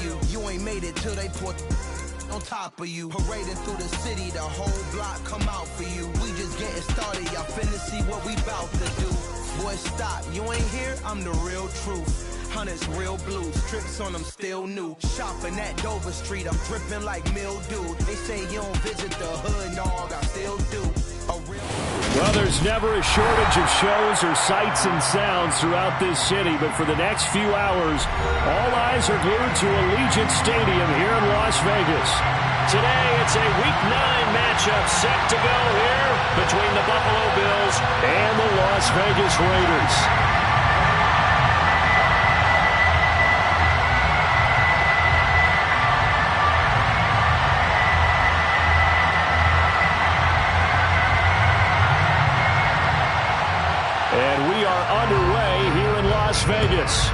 you. You ain't made it till they put on top of you. Parading through the city, the whole block come out for you. We just getting started, y'all finna see what we bout to do. Boy, stop, you ain't here, I'm the real truth. Hunters, real blues, trips on them still new. Shopping at Dover Street, I'm dripping like mildew. They say you don't visit the hood, dog, I still do. Well, there's never a shortage of shows or sights and sounds throughout this city, but for the next few hours, all eyes are glued to Allegiant Stadium here in Las Vegas. Today, it's a Week 9 matchup set to go here between the Buffalo Bills and the Las Vegas Raiders. And we are underway here in Las Vegas.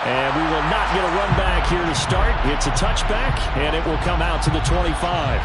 And we will not get a run back here to start. It's a touchback, and it will come out to the 25.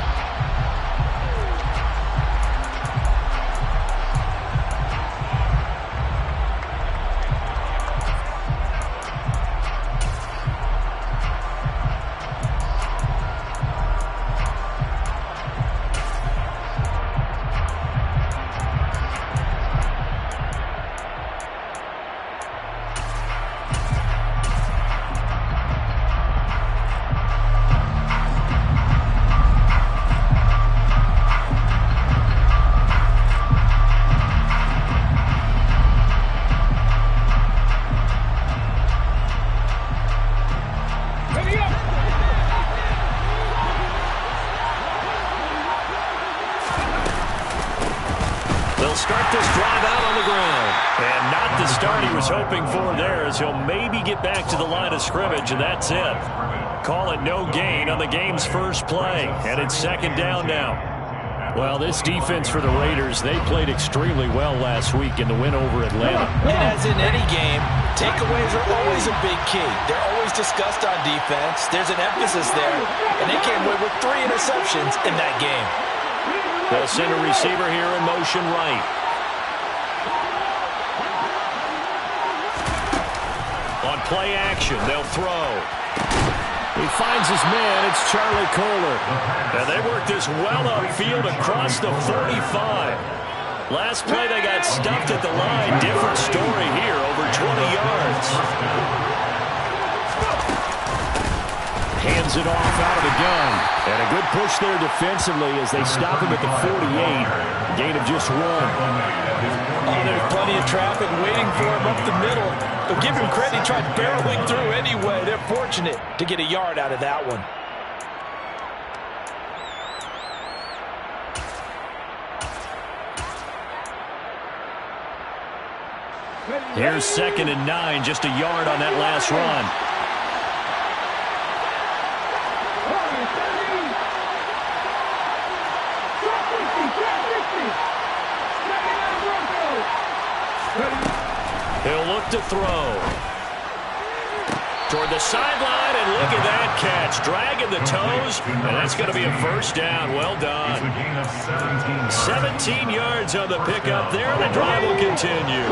Start this drive out on the ground. And not the start he was hoping for there, as he'll maybe get back to the line of scrimmage, and that's it. Call it no gain on the game's first play, and it's second down now. Well, this defense for the Raiders, they played extremely well last week in the win over Atlanta. And as in any game, takeaways are always a big key. They're always discussed on defense. There's an emphasis there, and they came away with 3 interceptions in that game. They'll send a receiver here in motion right. On play action, they'll throw. He finds his man. It's Charlie Kolar. And they work this well upfield across the 45. Last play, they got stuffed at the line. Different story here, over 20 yards. Hands it off out of the gun. And a good push there defensively as they stop him at the 48. Gain of just 1. Oh, there's plenty of traffic waiting for him up the middle. But give him credit, he tried barreling through anyway. They're fortunate to get a yard out of that one. Here's 2nd and 9, just a yard on that last run. He'll look to throw. Toward the sideline, and look at that catch. Dragging the toes, and that's going to be a first down. Well done. 17 yards on the pickup there, and the drive will continue.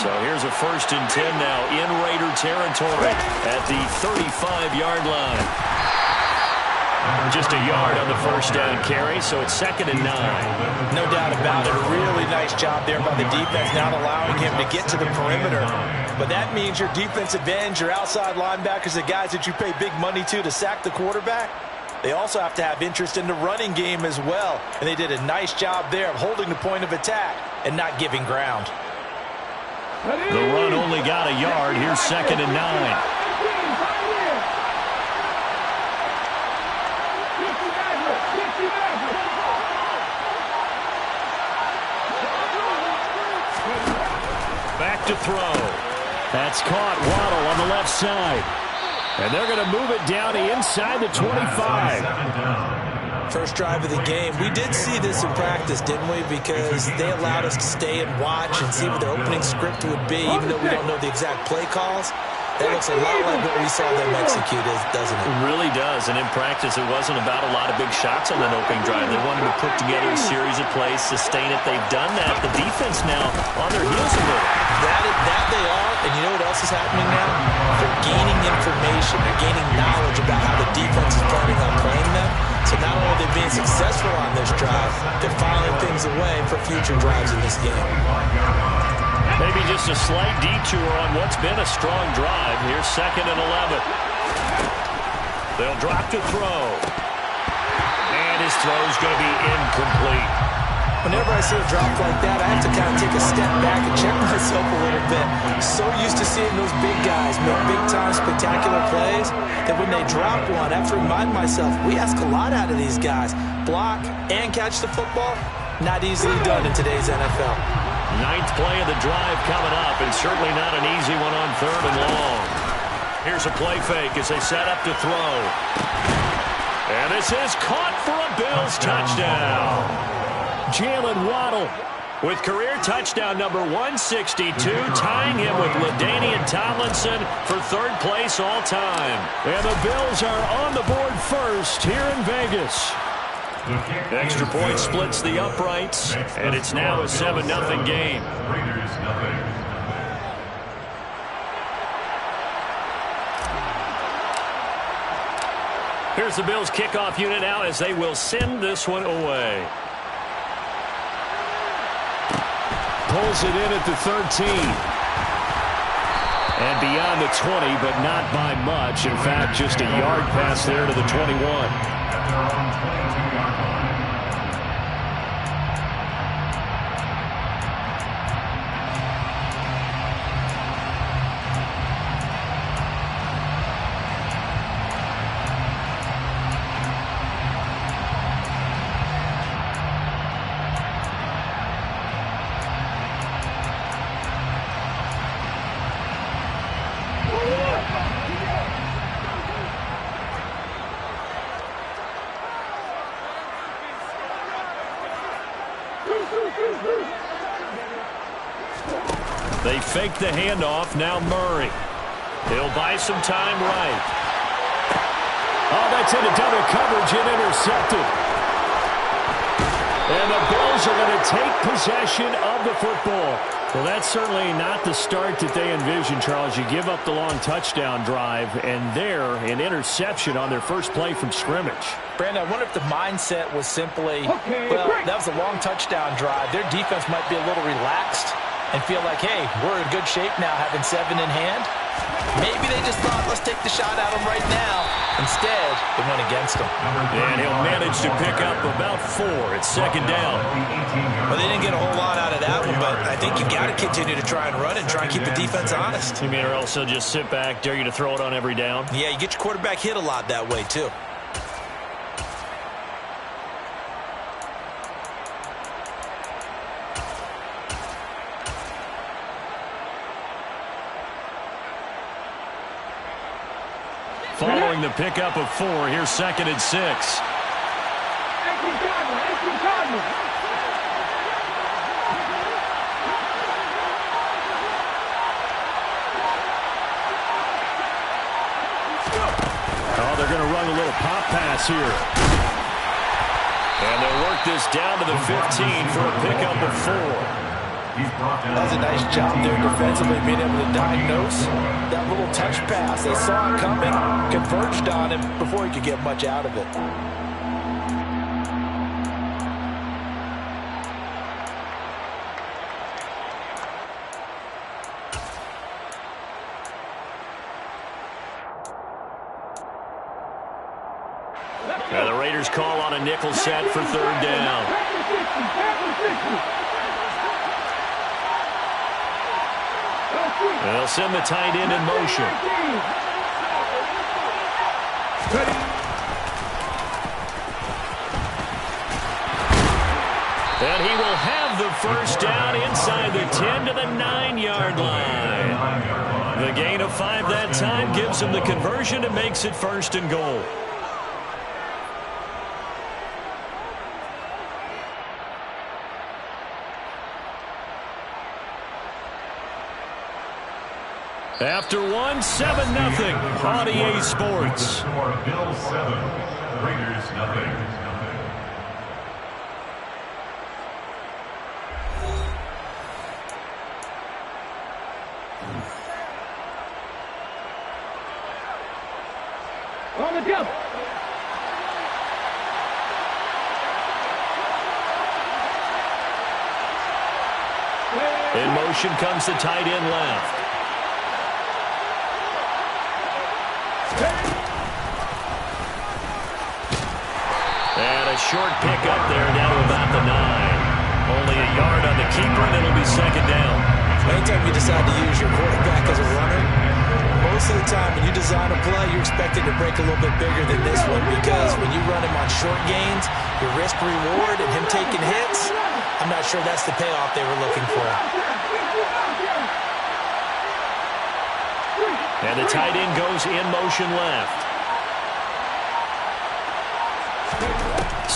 So here's a 1st and 10 now in Raider territory at the 35-yard line. Just a yard on the first down carry, so it's 2nd and 9. No doubt about it. A really nice job there by the defense, not allowing him to get to the perimeter. But that means your defensive ends, your outside linebackers, the guys that you pay big money to sack the quarterback, they also have to have interest in the running game as well. And they did a nice job there of holding the point of attack and not giving ground. The run only got a yard. Here's 2nd and 9. Back to throw. That's caught. Waddle on the left side. And they're going to move it down inside the 25. First drive of the game. We did see this in practice, didn't we? Because they allowed us to stay and watch and see what their opening script would be, even though we don't know the exact play calls. That looks a lot like what we saw them execute, doesn't it? It really does. And in practice, it wasn't about a lot of big shots on that opening drive. They wanted to put together a series of plays, sustain it. They've done that. The defense now on their heels a little. That they happening now? They're gaining information. They're gaining knowledge about how the defense is planning on playing them. So not only are they being successful on this drive, they're filing things away for future drives in this game. Maybe just a slight detour on what's been a strong drive. Here's 2nd and 11. They'll drop to throw. And his throw's going to be incomplete. Whenever I see a drop like that, I have to kind of take a step back and check myself a little bit. So used to seeing those big guys make big-time spectacular plays that when they drop one, I have to remind myself, we ask a lot out of these guys. Block and catch the football, not easily done in today's NFL. 9th play of the drive coming up, and certainly not an easy one on 3rd and long. Here's a play fake as they set up to throw. And this is caught for a Bills touchdown. Jalen Waddle with career touchdown number 162, tying him with LaDainian Tomlinson for 3rd place all time. And the Bills are on the board first here in Vegas. Extra point splits the uprights, and it's now a 7-0 game. Here's the Bills kickoff unit now as they will send this one away. Pulls it in at the 13. And beyond the 20, but not by much. In fact, just a yard pass there to the 21. They fake the handoff. Now Murray. He'll buy some time right. Oh, that's into double coverage and intercepted. And the Bills are going to take possession of the football. Well, that's certainly not the start that they envisioned, Charles. You give up the long touchdown drive, and there, an interception on their first play from scrimmage. Brandon, I wonder if the mindset was simply, well, that was a long touchdown drive. Their defense might be a little relaxed and feel like, hey, we're in good shape now having 7 in hand. Maybe they just thought, let's take the shot at them right now. Instead, they went against them. And he'll manage to pick up about 4. It's 2nd down. Well, they didn't get a whole lot out of that one, but I think you got to continue to try and run and try and keep the defense honest. You mean, or else they'll just sit back, dare you to throw it on every down? Yeah, you get your quarterback hit a lot that way, too. Following the pickup of 4, here's 2nd and 6. Oh, they're going to run a little pop pass here. And they'll work this down to the 15 for a pickup of 4. That was a nice job there defensively, being able to diagnose that little touch pass. They saw it coming, converged on him before he could get much out of it. Now the Raiders call on a nickel set for 3rd down. They'll send the tight end in motion. And he will have the first down inside the 10 to the 9-yard line. The gain of 5 that time gives him the conversion and makes it 1st and goal. After 1, 7-0 on EA Sports. Bills 7, Raiders 0. On the jump. In motion comes the tight end left. And a short pickup there down to about the 9. Only a yard on the keeper, and it'll be second down. Anytime you decide to use your quarterback as a runner, most of the time when you design a play, you're expected to break a little bit bigger than this one, because when you run him on short gains, your risk-reward and him taking hits, I'm not sure that's the payoff they were looking for. And the tight end goes in motion left.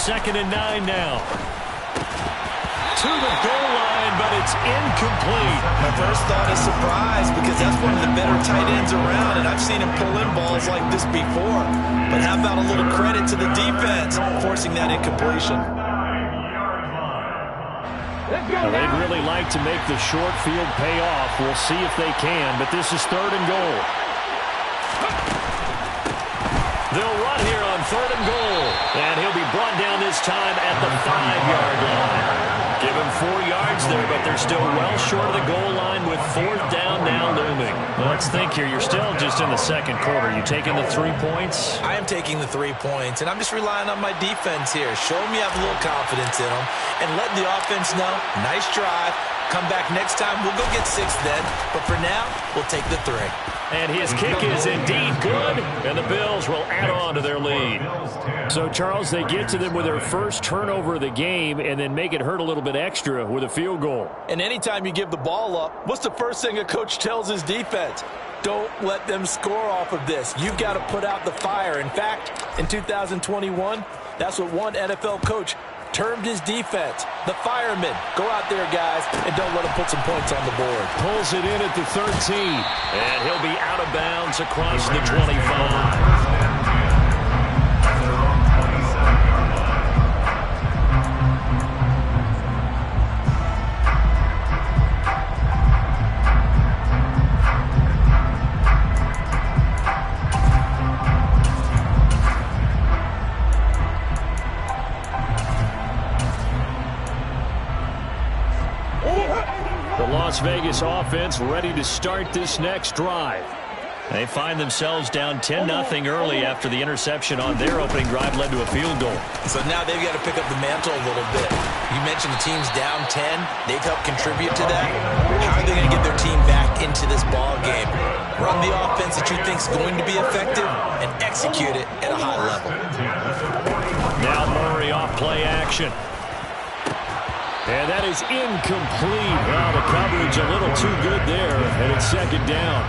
2nd and 9 now. To the goal line, but it's incomplete. My first thought is surprise, because that's one of the better tight ends around, and I've seen him pull in balls like this before. But how about a little credit to the defense forcing that incompletion? Now, they'd really like to make the short field pay off. We'll see if they can, but this is 3rd and goal. They'll run here on 3rd and goal, and he'll be brought down this time at the 5-yard line. Give him 4 yards there, but they're still well short of the goal line with 4th down now looming. Well, let's think here. You're still just in the second quarter. You taking the 3 points? I am taking the 3 points, and I'm just relying on my defense here. Show them you have a little confidence in them, and let the offense know, nice drive. Come back next time. We'll go get 6 then, but for now, we'll take the 3. And his kick is indeed good, and the Bills will add on to their lead. So, Charles, they get to them with their first turnover of the game and then make it hurt a little bit extra with a field goal. And anytime you give the ball up, what's the first thing a coach tells his defense? Don't let them score off of this. You've got to put out the fire. In fact, in 2021, that's what one NFL coach termed his defense, the firemen. Go out there, guys, and don't let them put some points on the board. Pulls it in at the 13, and he'll be out of bounds across the 25. Las Vegas offense ready to start this next drive. They find themselves down 10-0 early after the interception on their opening drive led to a field goal. So now they've got to pick up the mantle a little bit. You mentioned the team's down 10. They've helped contribute to that. How are they going to get their team back into this ball game? Run the offense that you think is going to be effective and execute it at a high level. Now Murray off play action. And that is incomplete. Well, the coverage a little too good there, and it's second down.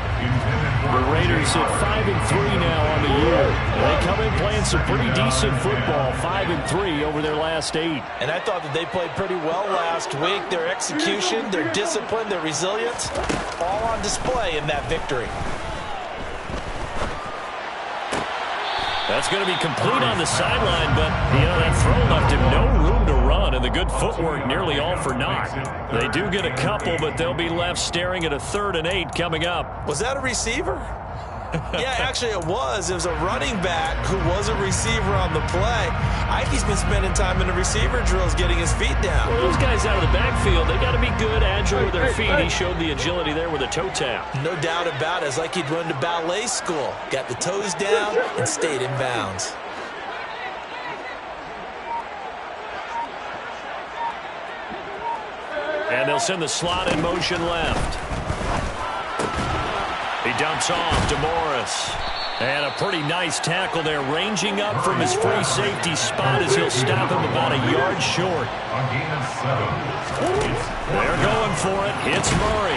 The Raiders at 5-3 now on the year. They come in playing some pretty decent football, 5-3 over their last 8. And I thought that they played pretty well last week. Their execution, their discipline, their resilience, all on display in that victory. That's going to be complete on the sideline, but, you know, that throw left him no room to run, and the good footwork nearly all for naught. They do get a couple, but they'll be left staring at a 3rd and 8 coming up. Was that a receiver? Yeah, actually it was. It was a running back who was a receiver on the play. Ike's been spending time in the receiver drills getting his feet down. Well, those guys out of the backfield, they got to be good, agile with their feet. He showed the agility there with a toe tap. No doubt about it. It's like he'd run to ballet school. Got the toes down and stayed in bounds. And they'll send the slot in motion left. He dumps off to Morris. And a pretty nice tackle there, ranging up from his free safety spot as he'll stop him about a yard short. They're going for it. It's Murray.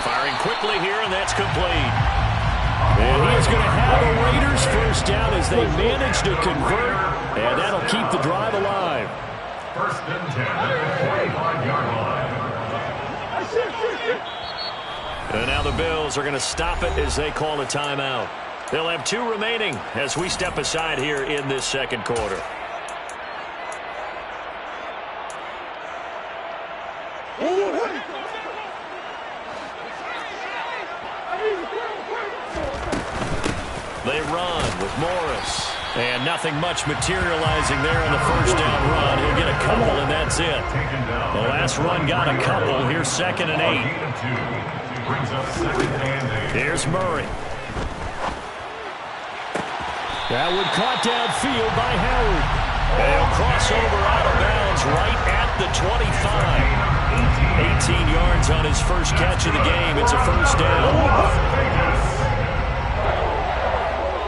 Firing quickly here, and that's complete. And he is going to have the Raiders first down as they manage to convert, and that'll keep the drive alive. First and 10 at the 45-yard line. And now the Bills are going to stop it as they call a timeout. They'll have 2 remaining as we step aside here in this second quarter. They run with Morris. And nothing much materializing there on the first down run. He'll get a couple, and that's it. The last run got a couple. Here's 2nd and 8. Here's Murray. That one caught downfield by Howard. And he'll cross over out of bounds right at the 25. 18 yards on his first catch of the game. It's a first down.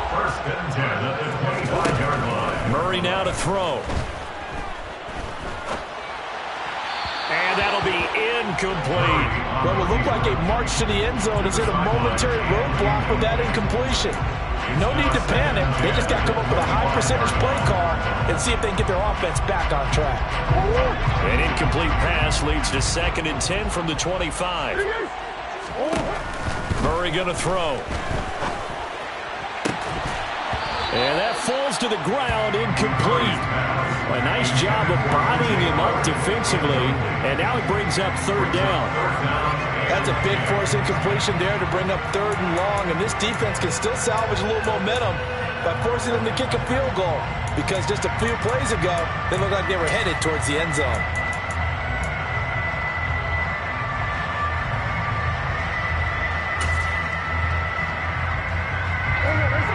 First and 10 at the 25-yard line. Murray now to throw. And that'll be incomplete. What will look like a march to the end zone is hit a momentary roadblock with that incompletion. No need to panic. They just got to come up with a high percentage play call and see if they can get their offense back on track. An incomplete pass leads to 2nd and 10 from the 25. Murray going to throw. And that falls to the ground, incomplete. A nice job of bodying him up defensively, and now it brings up 3rd down. That's a big force incompletion there to bring up 3rd and long, and this defense can still salvage a little momentum by forcing them to kick a field goal, because just a few plays ago, they looked like they were headed towards the end zone.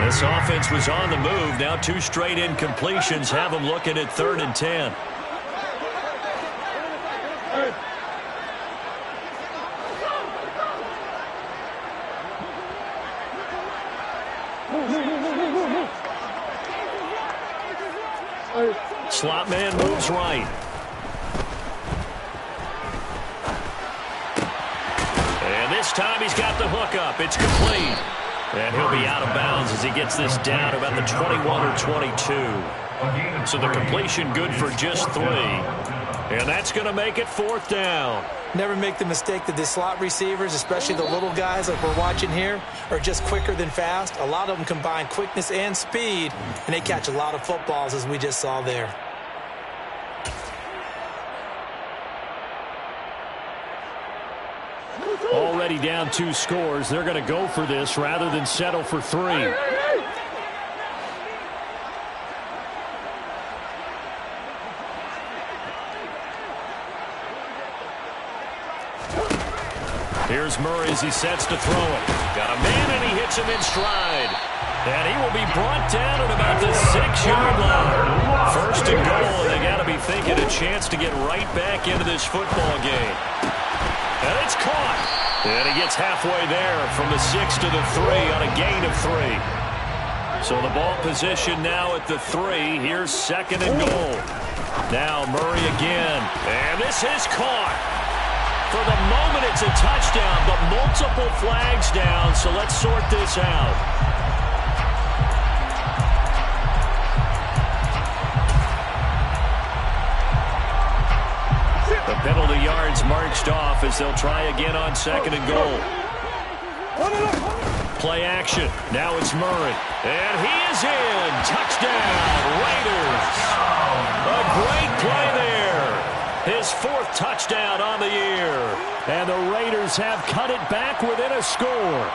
This offense was on the move. Now 2 straight incompletions have them looking at 3rd and 10. Slot man moves right. And this time he's got the hook up. It's complete. And he'll be out of bounds as he gets this down about the 21 or 22. So the completion good for just 3. And that's going to make it 4th down. Never make the mistake that the slot receivers, especially the little guys like we're watching here, are just quicker than fast. A lot of them combine quickness and speed, and they catch a lot of footballs, as we just saw there. Already down 2 scores. They're going to go for this rather than settle for 3. Here's Murray as he sets to throw it. Got a man, and he hits him in stride. And he will be brought down at about the 6-yard line. 1st and goal, and they got to be thinking a chance to get right back into this football game. And it's caught. And he gets halfway there from the 6 to the 3 on a gain of 3. So the ball position now at the 3. Here's 2nd and goal. Now Murray again. And this is caught. For the moment, it's a touchdown, but multiple flags down, so let's sort this out. The penalty yards marched off as they'll try again on 2nd and goal. Play action. Now it's Murray. And he is in. Touchdown, Raiders. A great play there. His 4th touchdown on the year. And the Raiders have cut it back within a score.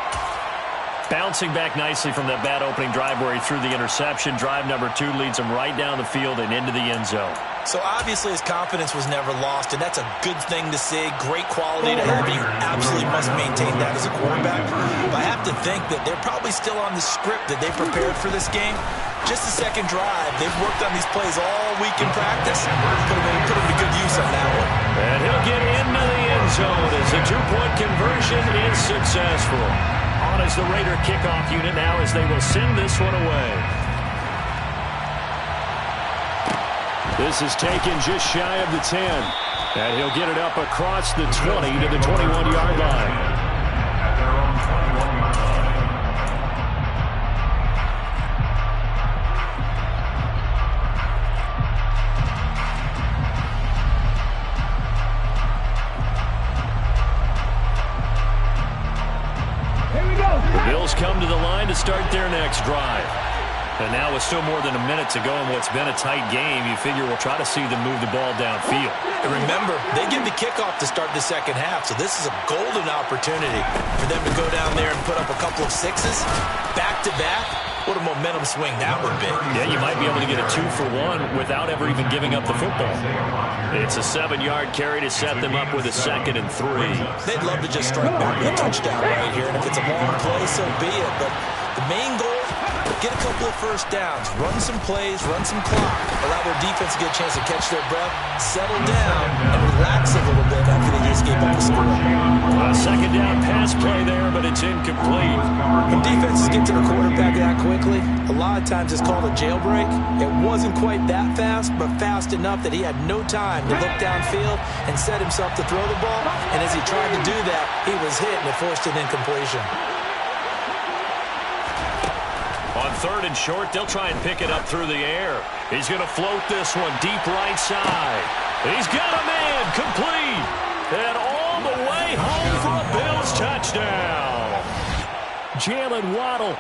Bouncing back nicely from that bad opening drive where he threw the interception. Drive number 2 leads him right down the field and into the end zone. So obviously his confidence was never lost, and that's a good thing to see. Great quality to have. You absolutely must maintain that as a quarterback. But I have to think that they're probably still on the script that they prepared for this game. Just the 2nd drive. They've worked on these plays all week in practice. Put them to good use on that one. And he'll get into the end zone as the 2-point conversion is successful. On as the Raider kickoff unit now as they will send this one away. This is taken just shy of the 10. And he'll get it up across the 20 to the 21-yard line. At their own 21-yard line. The Bills come to the line to start their next drive. And now with still more than a minute to go in what's been a tight game, you figure we'll try to see them move the ball downfield. And remember, they give the kickoff to start the second half, so this is a golden opportunity for them to go down there and put up a couple of sixes back-to-back. What a momentum swing that would be. Yeah, you might be able to get a 2-for-1 without ever even giving up the football. It's a 7-yard carry to set them up with a 2nd and 3. They'd love to just strike back with a touchdown right here, and if it's a long play, so be it. But the main goal, get a couple of first downs, run some plays, run some clock, allow their defense to get a chance to catch their breath, settle down, and relax a little bit after they just gave up a score. A 2nd down pass play there, but it's incomplete. When defenses get to the quarterback that quickly, a lot of times it's called a jailbreak. It wasn't quite that fast, but fast enough that he had no time to look downfield and set himself to throw the ball. And as he tried to do that, he was hit and it forced an incompletion. On 3rd and short, they'll try and pick it up through the air. He's going to float this one deep right side. He's got a man complete. And all the way home for a Bills touchdown. Jalen Waddle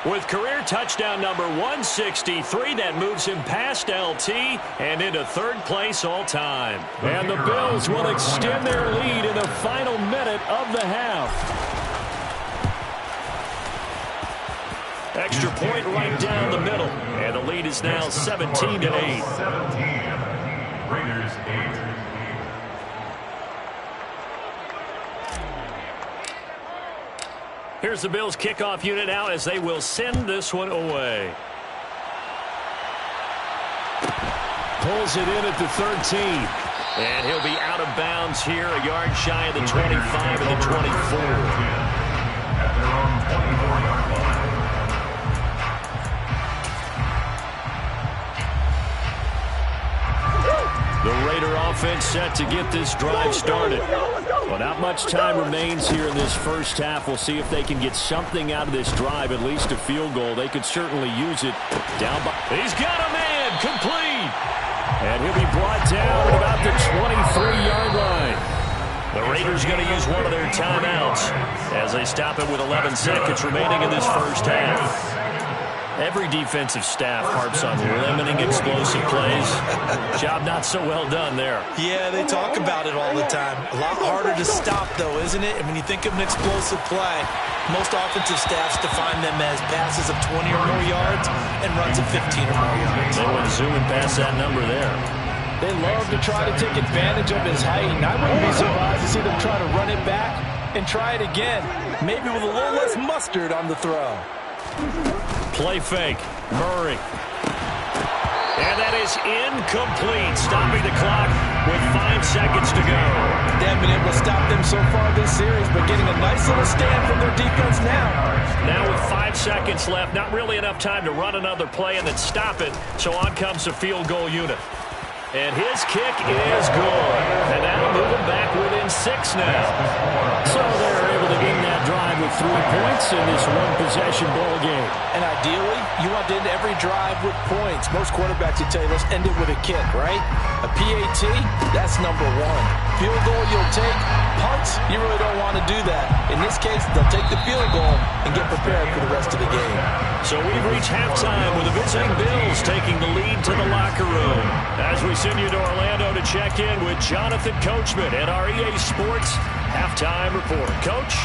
with career touchdown number 163. That moves him past LT and into 3rd place all time. And the Bills will extend their lead in the final minute of the half. Extra point right down the middle. And the lead is now 17-8. 17. Raiders 8. Here's the Bills kickoff unit out as they will send this one away. Pulls it in at the 13. And he'll be out of bounds here, a yard shy of the 25 and the 24. At their own 24-yard line. The Raider offense set to get this drive started. Well, not much time remains here in this first half. We'll see if they can get something out of this drive, at least a field goal. They could certainly use it. Down by. He's got a man complete. And he'll be brought down at about the 23-yard line. The Raiders going to use one of their timeouts as they stop it with 11 seconds remaining in this first half. Every defensive staff harps on limiting explosive plays. Job not so well done there. Yeah, they talk about it all the time. A lot harder to stop, though, isn't it? And when you think of an explosive play, most offensive staffs define them as passes of 20 or more yards and runs of 15 or more yards. They went zooming past that number there. They love to try to take advantage of his height, and I wouldn't be surprised to see them try to run it back and try it again, maybe with a little less mustard on the throw. Play fake. Murray. And that is incomplete. Stopping the clock with 5 seconds to go. They haven't been able to stop them so far this series, but getting a nice little stand from their defense now. Now with 5 seconds left, not really enough time to run another play and then stop it. So on comes the field goal unit. And his kick is good. And that'll move him back within 6 now. So they're able to end that drive with 3 points in this one-possession ball game. And ideally, you want to end every drive with points. Most quarterbacks would tell you, let's end it with a kick, right? A PAT, that's number 1. Field goal you'll take. Punts, you really don't want to do that. In this case, they'll take the field goal and get prepared for the rest of the game. So we've reached halftime with the visiting Bills taking the lead to the locker room. As we send you to Orlando to check in with Jonathan Coachman at our EA Sports Halftime Report. Coach?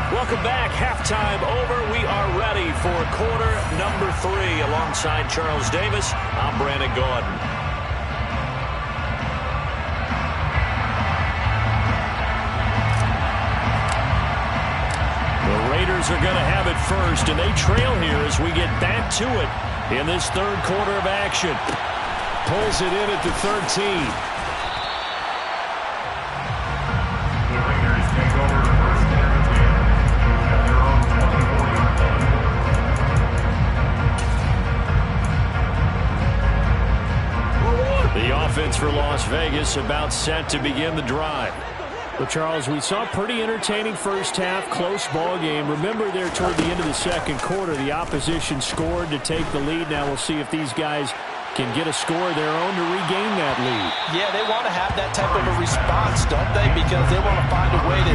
Welcome back. Halftime over. We are ready for quarter number 3. Alongside Charles Davis, I'm Brandon Gaudin. The Raiders are going to have it first, and they trail here as we get back to it in this third quarter of action. Pulls it in at the 13. The Raiders take over first and 10 at their own 24-yard line. The offense for Las Vegas about set to begin the drive. Well, Charles, we saw a pretty entertaining first half, close ball game. Remember there toward the end of the second quarter, the opposition scored to take the lead. Now we'll see if these guys can get a score of their own to regain that lead. Yeah, they want to have that type of a response, don't they? Because they want to find a way to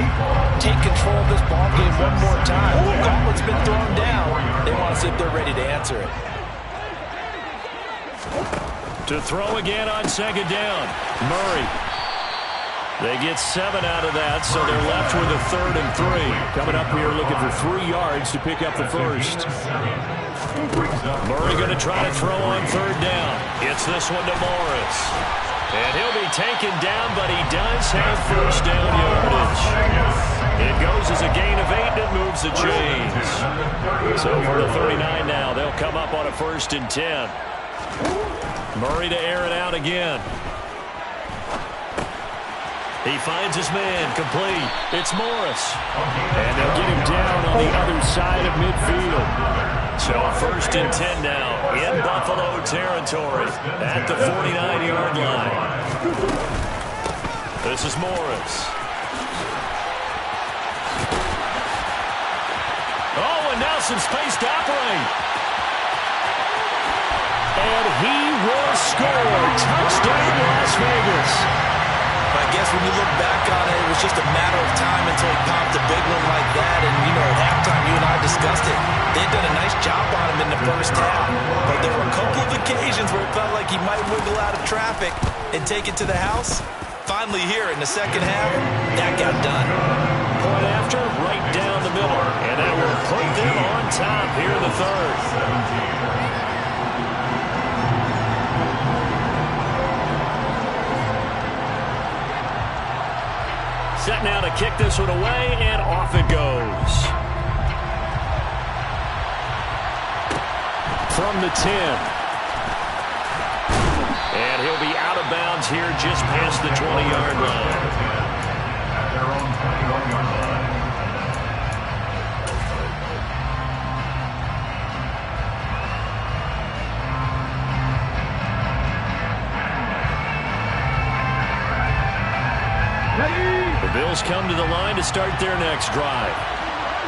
take control of this ball game one more time. The gauntlet's been thrown down. They want to see if they're ready to answer it. To throw again on second down. Murray. They get 7 out of that, so they're left with a 3rd and 3. Coming up here looking for 3 yards to pick up the first. Murray going to try to throw on 3rd down. It's this one to Morris. And he'll be taken down, but he does have first down yardage. It goes as a gain of 8, and it moves the chains. So for the 39 now, they'll come up on a 1st and 10. Murray to air it out again. He finds his man, complete. It's Morris. And they'll get him down on the other side of midfield. So 1st and 10 now in Buffalo territory at the 49-yard line. This is Morris. Oh, and now some space to operate. And he will score. Touchdown, Las Vegas. I guess when you look back on it, it was just a matter of time until he popped a big one like that. And, you know, at halftime, you and I discussed it. They'd done a nice job on him in the first half. But there were a couple of occasions where it felt like he might wiggle out of traffic and take it to the house. Finally here in the second half, that got done. Point after, right down the middle. And that will put them on top here in the 3rd. Set now to kick this one away, and off it goes. From the 10. And he'll be out of bounds here just past the 20-yard line. Their own 21-yard line. The Bills come to the line to start their next drive.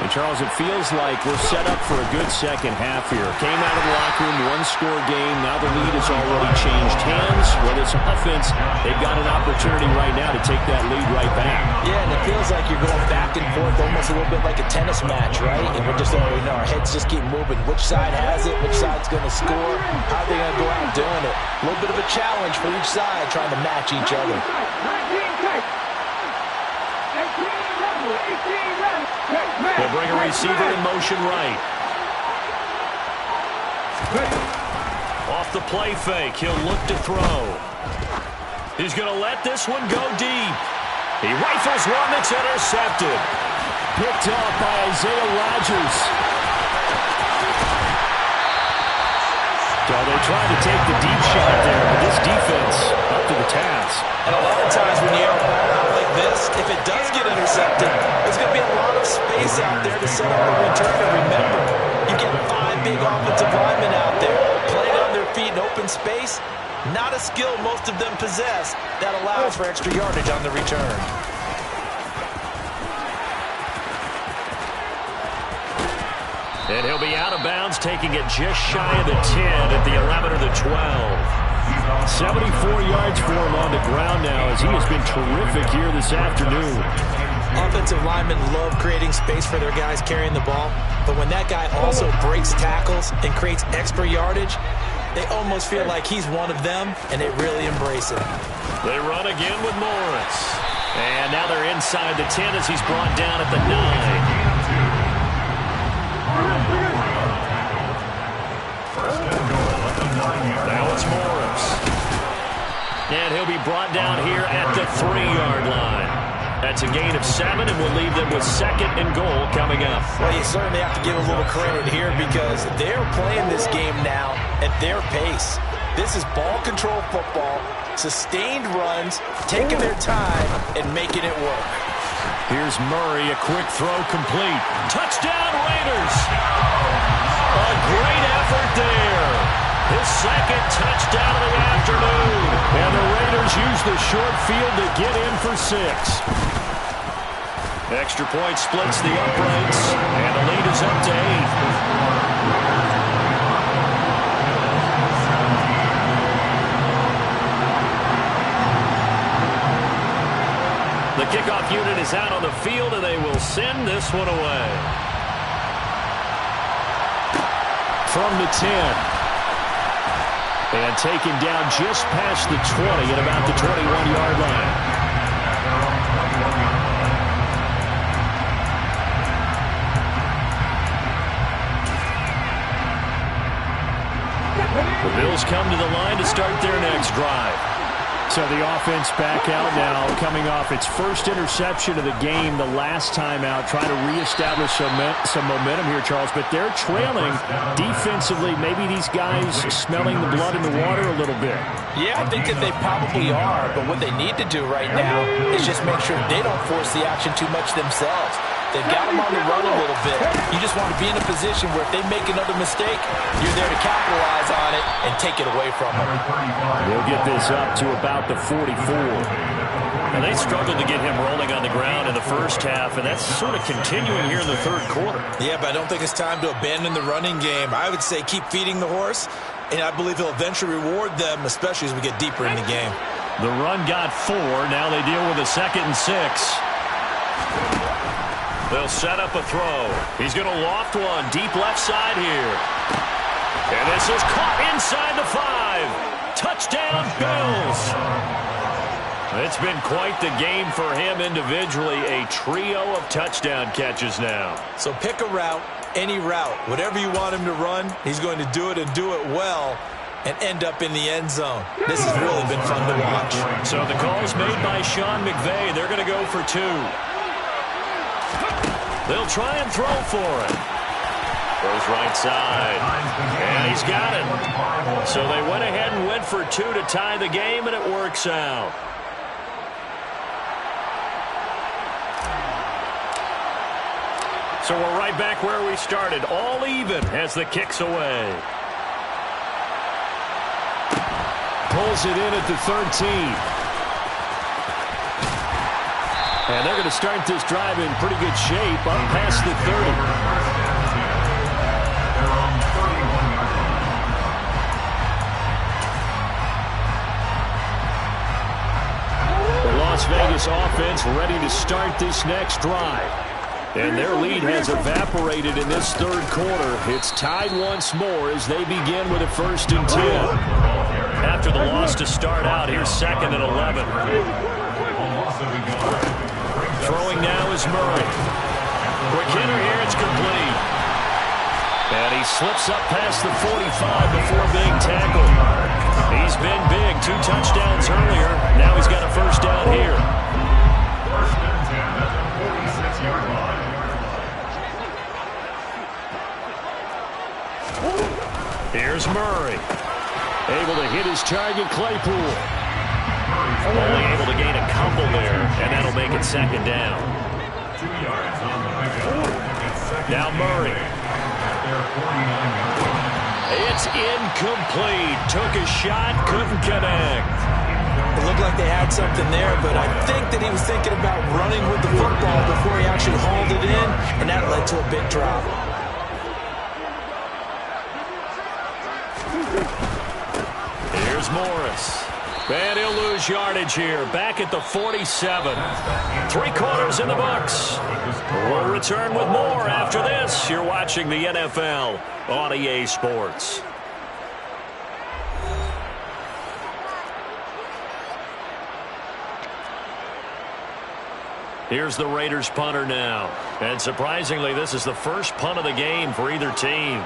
And, Charles, it feels like we're set up for a good second half here. Came out of the locker room, one-score game. Now the lead has already changed hands. Whether it's offense, they've got an opportunity right now to take that lead right back. Yeah, and it feels like you're going back and forth almost a little bit like a tennis match, right? And we're just, our heads just keep moving. Which side has it? Which side's going to score? How are they going to go out doing it? A little bit of a challenge for each side trying to match each other. They'll bring a receiver in motion right. Off the play fake, he'll look to throw. He's going to let this one go deep. He rifles one that's intercepted. Picked off by Isaiah Rodgers. So they tried to take the deep shot there, but this defense up to the task. And a lot of times when you air a ball out like this, if it does get intercepted, there's going to be a lot of space out there to set up the return. And remember, you get 5 big offensive linemen out there playing on their feet in open space. Not a skill most of them possess that allows for extra yardage on the return. And he'll be out of bounds, taking it just shy of the 10 at the 11 or the 12. 74 yards for him on the ground now as he has been terrific here this afternoon. Offensive linemen love creating space for their guys carrying the ball, but when that guy also breaks tackles and creates extra yardage, they almost feel like he's one of them, and they really embrace it. They run again with Morris. And now they're inside the 10 as he's brought down at the 9. Now it's Morris. And he'll be brought down here at the 3-yard line. That's a gain of 7, and we'll leave them with 2nd and goal coming up. Well, you certainly have to give a little credit here because they're playing this game now at their pace. This is ball control football, sustained runs, taking their time, and making it work. Here's Murray, a quick throw complete. Touchdown, Raiders! A great effort there. His 2nd touchdown of the afternoon. And the Raiders use the short field to get in for 6. Extra point splits the uprights, and the lead is up to 8. The kickoff unit is out on the field, and they will send this one away. From the 10. And taken down just past the 20 at about the 21-yard line. The Bills come to the line to start their next drive. So the offense back out now, coming off its first interception of the game the last time out, trying to reestablish some momentum here, Charles. But they're trailing defensively. Maybe these guys smelling the blood in the water a little bit. Yeah, I think that they probably are. But what they need to do right now is just make sure they don't force the action too much themselves. They've got them on the run a little bit. You just want to be in a position where if they make another mistake, you're there to capitalize on it and take it away from them. They'll get this up to about the 44. And they struggled to get him rolling on the ground in the first half, and that's sort of continuing here in the third quarter. Yeah, but I don't think it's time to abandon the running game. I would say keep feeding the horse, and I believe he'll eventually reward them, especially as we get deeper in the game. The run got 4. Now they deal with a 2nd and 6. They'll set up a throw. He's going to loft one deep left side here. And this is caught inside the 5. Touchdown, Bills. It's been quite the game for him individually. A trio of touchdown catches now. So pick a route, any route. Whatever you want him to run, he's going to do it and do it well and end up in the end zone. This has really been fun to watch. So the call is made by Sean McVay. They're going to go for 2. They'll try and throw for it. Goes right side. And he's got it. So they went ahead and went for 2 to tie the game, and it works out. So we're right back where we started. All even as the kick's away. Pulls it in at the 13. And they're going to start this drive in pretty good shape up past the 30. The Las Vegas offense ready to start this next drive. And their lead has evaporated in this third quarter. It's tied once more as they begin with a 1st and 10. After the loss to start out, here's 2nd and 11. Throwing now is Murray. Quick hitter here, it's complete. And he slips up past the 45 before being tackled. He's been big, 2 touchdowns earlier. Now he's got a 1st down here. 1st and 10 at the 46-yard line. Here's Murray. Able to hit his target, Claypool. Only able to gain a couple there, and that'll make it 2nd down. 2 yards on the pickup. Now Murray. It's incomplete. Took a shot, couldn't connect. It looked like they had something there, but I think that he was thinking about running with the football before he actually hauled it in, and that led to a big drop. Here's Morris. And he'll lose yardage here. Back at the 47. 3 quarters in the books. We'll return with more after this. You're watching the NFL on EA Sports. Here's the Raiders punter now. And surprisingly, this is the first punt of the game for either team.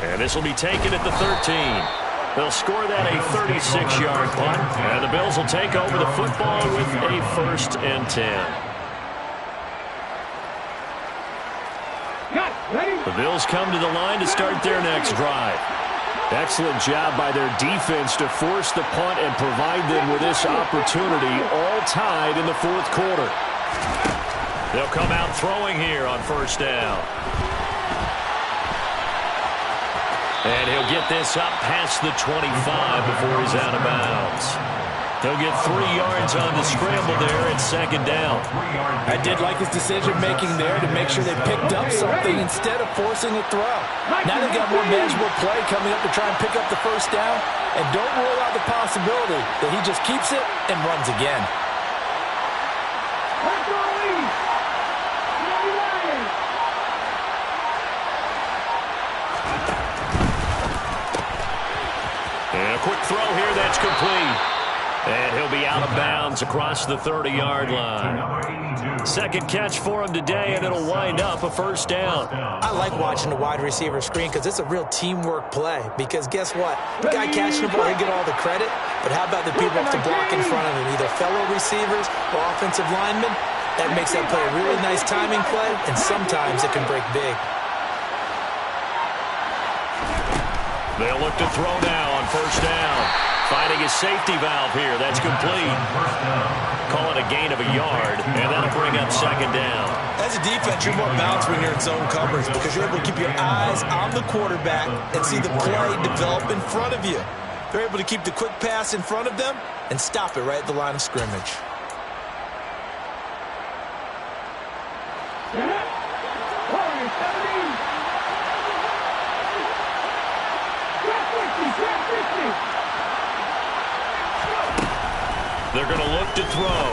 And this will be taken at the 13. They'll score that a 36-yard punt. And the Bills will take over the football with a 1st and 10. The Bills come to the line to start their next drive. Excellent job by their defense to force the punt and provide them with this opportunity, all tied in the 4th quarter. They'll come out throwing here on 1st down. And he'll get this up past the 25 before he's out of bounds. He'll get 3 yards on the scramble there at second down. I did like his decision-making there to make sure they picked up something instead of forcing a throw. Now they've got more manageable play coming up to try and pick up the first down, and don't rule out the possibility that he just keeps it and runs again. And a quick throw here that's complete. And he'll be out of bounds across the 30-yard line. Second catch for him today, and it'll wind up a first down. I like watching the wide receiver screen because it's a real teamwork play. Because guess what? The guy catching the ball, he'll get all the credit. But how about the people off the block in front of him, either fellow receivers or offensive linemen? That makes that play a really nice timing play, and sometimes it can break big. They'll look to throw now on first down. Finding his safety valve here. That's complete. Call it a gain of a yard, and that'll bring up second down. As a defense, you're more balanced when you're in zone coverage because you're able to keep your eyes on the quarterback and see the play develop in front of you. They're able to keep the quick pass in front of them and stop it right at the line of scrimmage. They're going to look to throw.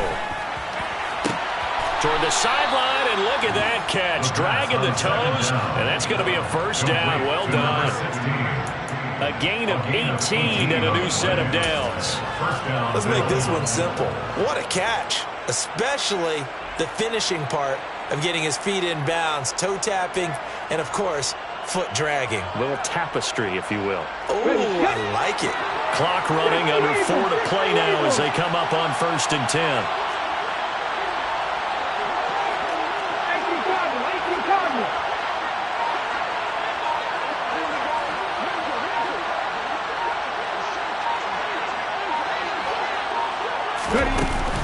Toward the sideline, and look at that catch. Dragging the toes, and that's going to be a first down. Well done. A gain of 18 and a new set of downs. Let's make this one simple. What a catch, especially the finishing part of getting his feet in bounds, toe tapping, and, of course, foot dragging. A little tapestry, if you will. Oh, I like it. Clock running, under 4 to play now as they come up on 1st and 10.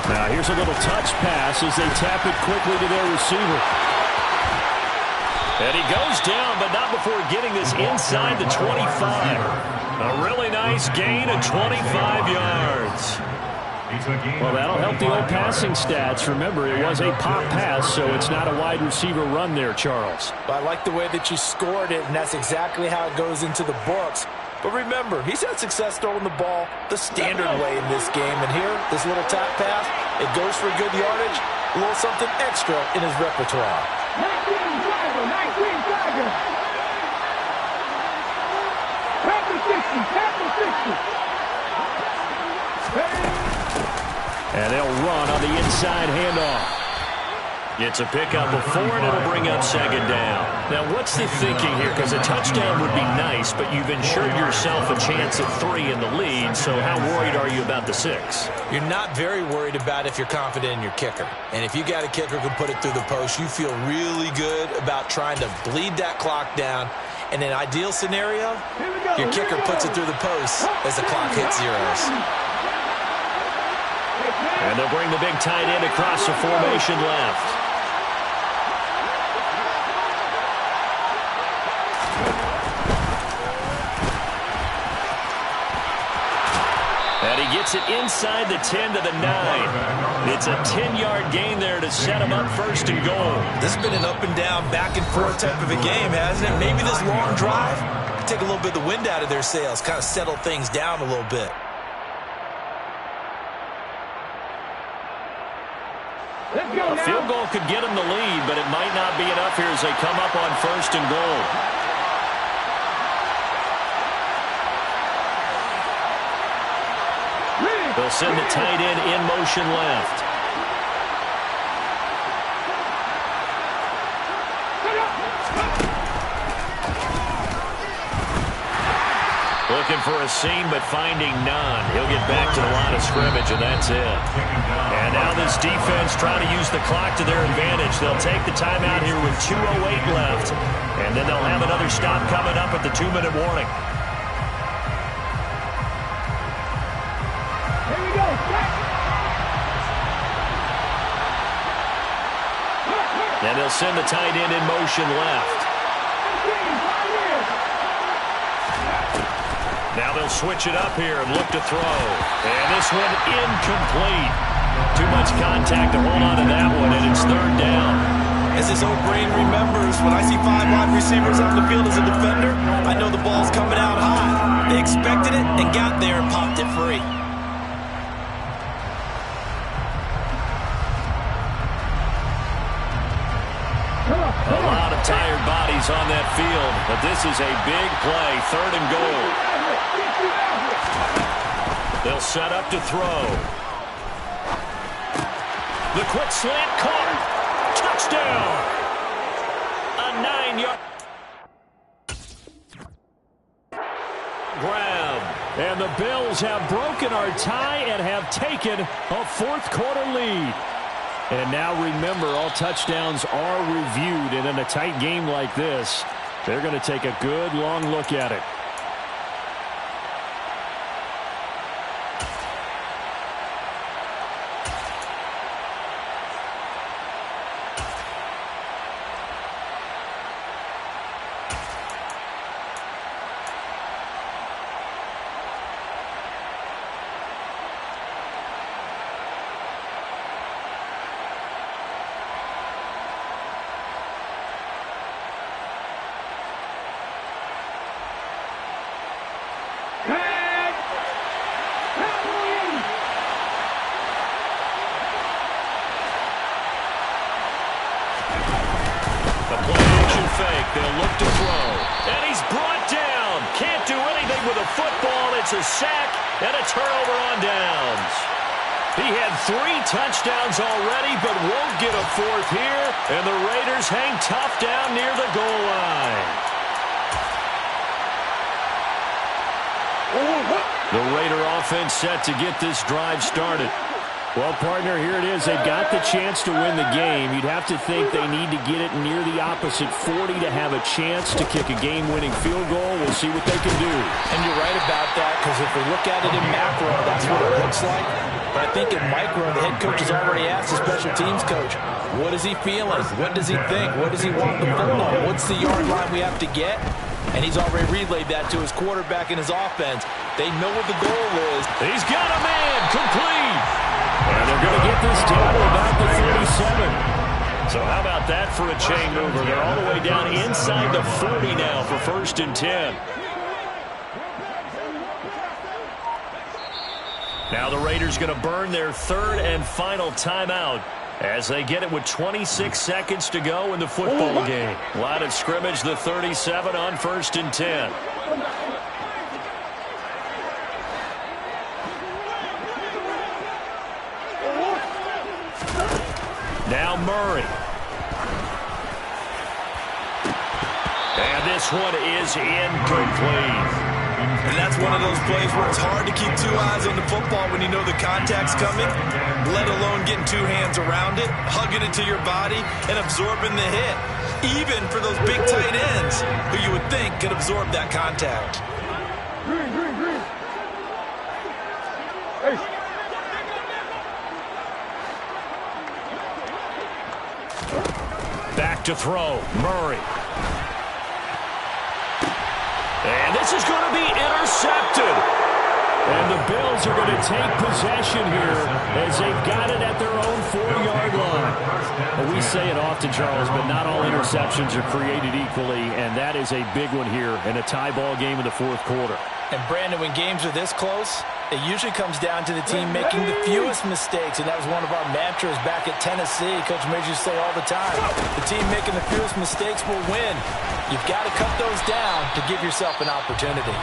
Now here's a little touch pass as they tap it quickly to their receiver. And he goes down, but not before getting this inside the 25. A really nice gain of 25 yards. Well, that'll help the old passing stats. Remember, it was a pop pass, so it's not a wide receiver run there, Charles. I like the way that you scored it, and that's exactly how it goes into the books. But remember, he's had success throwing the ball the standard way in this game. And here, this little tap pass, it goes for good yardage, a little something extra in his repertoire. 19 Tiger, 19 Tiger. Tap the 60, tap the 60. And they'll run on the inside handoff. It's a pickup of 4, and it'll bring up second down. Now, what's the thinking here? Because a touchdown would be nice, but you've ensured yourself a chance at 3 in the lead, so how worried are you about the 6? You're not very worried about if you're confident in your kicker. And if you got a kicker who can put it through the post, you feel really good about trying to bleed that clock down. In an ideal scenario, your kicker puts it through the post as the clock hits zeros. And they'll bring the big tight end across the formation left. And he gets it inside the 10 to the 9. It's a 10-yard gain there to set him up 1st and goal. This has been an up and down, back and forth type of a game, hasn't it? Maybe this long drive can take a little bit of the wind out of their sails, kind of settle things down a little bit. A field goal could get him the lead, but it might not be enough here as they come up on 1st and goal. They'll send the tight end in motion left. Looking for a seam, but finding none. He'll get back to the line of scrimmage, and that's it. And now this defense trying to use the clock to their advantage. They'll take the timeout here with 2:08 left, and then they'll have another stop coming up at the 2-minute warning. Here we go. And they'll send the tight end in motion left. Now they'll switch it up here and look to throw. And this one incomplete. Too much contact to hold on to that one, and it's third down. As his old brain remembers, when I see 5 wide receivers on the field as a defender, I know the ball's coming out high. They expected it and got there and popped it free. A lot of tired bodies on that field, but this is a big play, 3rd and goal. They'll set up to throw. The quick slant caught. Touchdown. A 9-yard grab. And the Bills have broken our tie and have taken a 4th quarter lead. And now remember, all touchdowns are reviewed, and in a tight game like this, they're going to take a good long look at it. They'll look to throw. And he's brought down. Can't do anything with a football. It's a sack and a turnover on downs. He had 3 touchdowns already, but won't get a 4th here. And the Raiders hang tough down near the goal line. The Raider offense set to get this drive started. Well, partner, here it is. They've got the chance to win the game. You'd have to think they need to get it near the opposite 40 to have a chance to kick a game-winning field goal. We'll see what they can do. And you're right about that, because if we look at it in macro, that's what it looks like. But I think in micro, the head coach has already asked the special teams coach, what is he feeling? What does he think? What does he want the football? What's the yard line we have to get? And he's already relayed that to his quarterback and his offense. They know what the goal is. He's got a man complete. And they're going to get this down to about the 37. So how about that for a chain mover? They're all the way down inside the 40 now for 1st and 10. Now the Raiders going to burn their 3rd and final timeout as they get it with 26 seconds to go in the football game. Line of scrimmage, the 37 on 1st and 10. Now Murray. And this one is incomplete. And that's one of those plays where it's hard to keep 2 eyes on the football when you know the contact's coming, let alone getting 2 hands around it, hugging it to your body, and absorbing the hit. Even for those big tight ends who you would think could absorb that contact. Back to throw, Murray. And this is going to be intercepted. And the Bills are going to take possession here as they've got it at their own 4-yard line. Well, we say it often, Charles, but not all interceptions are created equally, and that is a big one here in a tie ball game in the 4th quarter. And, Brandon, when games are this close, it usually comes down to the team making the fewest mistakes, and that was one of our mantras back at Tennessee. Coach Major used to say all the time, the team making the fewest mistakes will win. You've got to cut those down to give yourself an opportunity.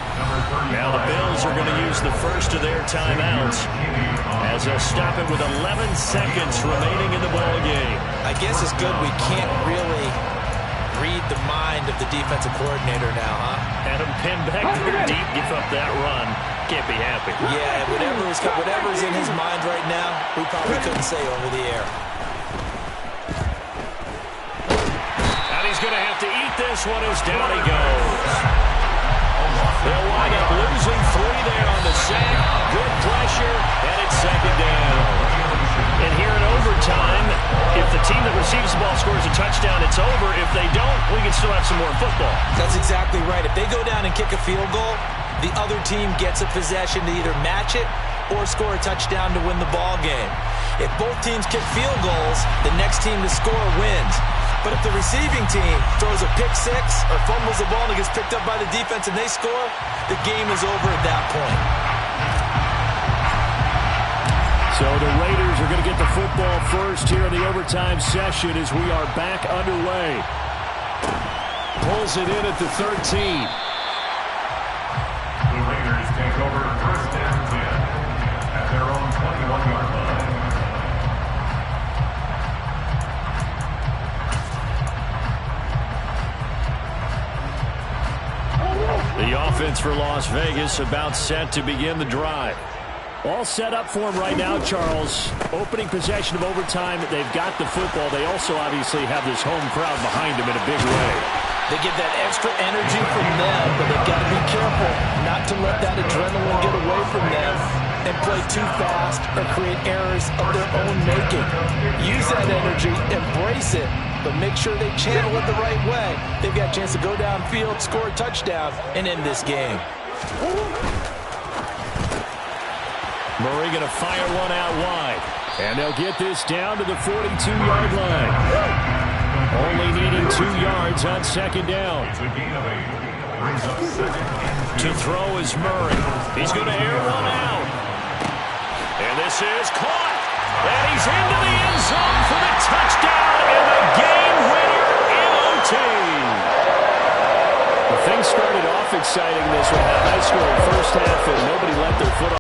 Now the Bills are going to use the first of their timeouts as they'll stop it with 11 seconds remaining in the ball game. I guess it's good we can't really read the mind of the defensive coordinator now, huh? Had him pinned back there deep, give up that run. Can't be happy. Yeah, whatever's in his mind right now, we probably couldn't say over the air. And he's going to have to eat this one as down he goes. They'll wind up losing 3 there on the sack. Good pressure, and it's 2nd down. And here in overtime, if the team that receives the ball scores a touchdown, it's over. If they don't, we can still have some more football. That's exactly right. If they go down and kick a field goal, the other team gets a possession to either match it or score a touchdown to win the ball game. If both teams kick field goals, the next team to score wins. But if the receiving team throws a pick six or fumbles the ball and it gets picked up by the defense and they score, the game is over at that point. So the Raiders are going to get the football first here in the overtime session as we are back underway. Pulls it in at the 13. The Raiders take over first and 10 at their own 21-yard line. The offense for Las Vegas about set to begin the drive. All set up for him right now, Charles. Opening possession of overtime. They've got the football. They also obviously have this home crowd behind them in a big way. They get that extra energy from them, but they've got to be careful not to let that adrenaline get away from them and play too fast or create errors of their own making. Use that energy, embrace it, but make sure they channel it the right way. They've got a chance to go downfield, score a touchdown, and end this game. Murray going to fire one out wide. And they'll get this down to the 42-yard line. Only needing 2 yards on second down. It's a gain of 8. Brings up second and 10. To throw is Murray. He's going to air one out. And this is caught. And he's into the end zone for the touchdown and the game winner in OT. Well, things started off exciting this one. A high-scoring first half, and nobody let their foot off